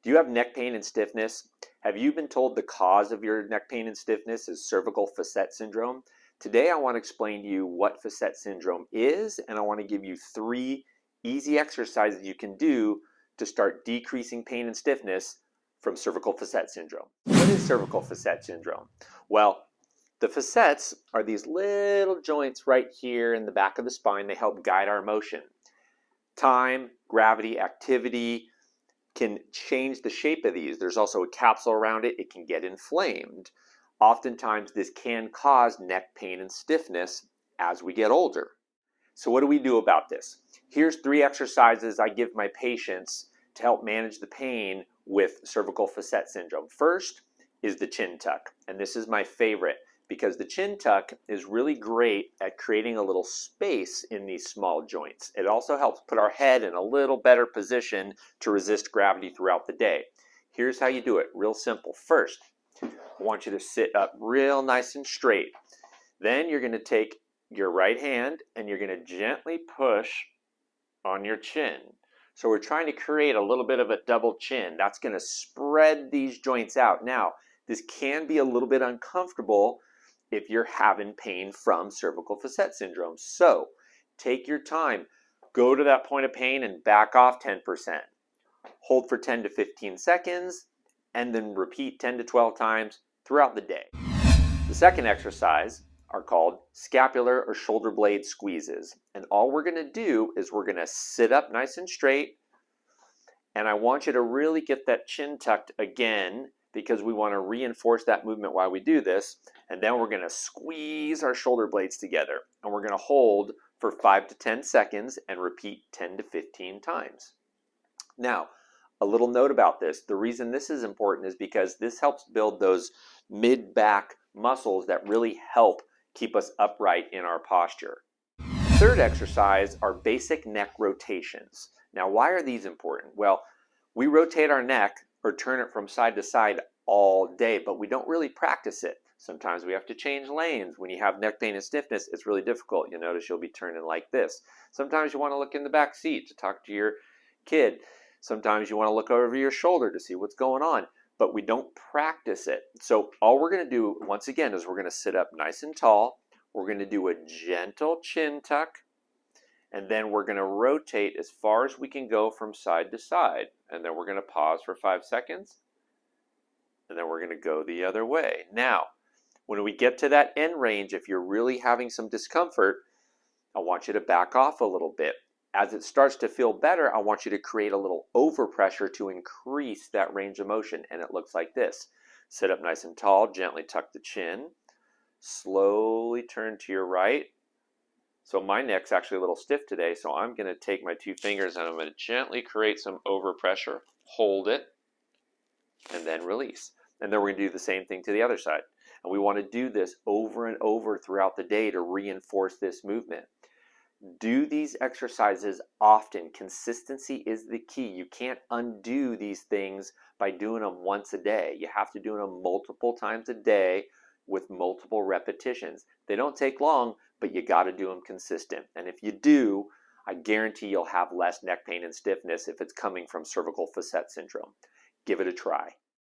Do you have neck pain and stiffness? Have you been told the cause of your neck pain and stiffness is cervical facet syndrome? Today I want to explain to you what facet syndrome is, and I want to give you 3 easy exercises you can do to start decreasing pain and stiffness from cervical facet syndrome. What is cervical facet syndrome? Well, the facets are these little joints right here in the back of the spine. They help guide our motion. Time, gravity, activity can change the shape of these. There's also a capsule around it. It can get inflamed. Oftentimes this can cause neck pain and stiffness as we get older. So what do we do about this? Here's 3 exercises I give my patients to help manage the pain with cervical facet syndrome. First is the chin tuck, and this is my favorite because the chin tuck is really great at creating a little space in these small joints. It also helps put our head in a little better position to resist gravity throughout the day. Here's how you do it, real simple. First, I want you to sit up real nice and straight. Then you're going to take your right hand and you're going to gently push on your chin. So we're trying to create a little bit of a double chin. That's going to spread these joints out. Now, this can be a little bit uncomfortable if you're having pain from cervical facet syndrome. So take your time. Go to that point of pain and back off 10%. Hold for 10 to 15 seconds and then repeat 10 to 12 times throughout the day. The second exercise are called scapular or shoulder blade squeezes. And all we're going to do is we're going to sit up nice and straight. And I want you to really get that chin tucked again because we want to reinforce that movement while we do this. And then we're going to squeeze our shoulder blades together. And we're going to hold for 5 to 10 seconds and repeat 10 to 15 times. Now, a little note about this. The reason this is important is because this helps build those mid-back muscles that really help keep us upright in our posture. Third exercise are basic neck rotations. Now, why are these important? Well, we rotate our neck or turn it from side to side all day, but we don't really practice it. Sometimes we have to change lanes. When you have neck pain and stiffness, it's really difficult. You'll notice you'll be turning like this. Sometimes you want to look in the back seat to talk to your kid. Sometimes you want to look over your shoulder to see what's going on, but we don't practice it. So all we're going to do, once again, is we're going to sit up nice and tall. We're going to do a gentle chin tuck, and then we're going to rotate as far as we can go from side to side. And then we're going to pause for 5 seconds, and then we're going to go the other way. Now, when we get to that end range, if you're really having some discomfort, I want you to back off a little bit. As it starts to feel better, I want you to create a little overpressure to increase that range of motion. And it looks like this. Sit up nice and tall, gently tuck the chin, slowly turn to your right. So my neck's actually a little stiff today, so I'm going to take my 2 fingers and I'm going to gently create some overpressure, hold it, and then release. And then we're going to do the same thing to the other side. And we want to do this over and over throughout the day to reinforce this movement. Do these exercises often. Consistency is the key. You can't undo these things by doing them once a day. You have to do them multiple times a day with multiple repetitions. They don't take long, but you got to do them consistent. And if you do, I guarantee you'll have less neck pain and stiffness if it's coming from cervical facet syndrome. Give it a try.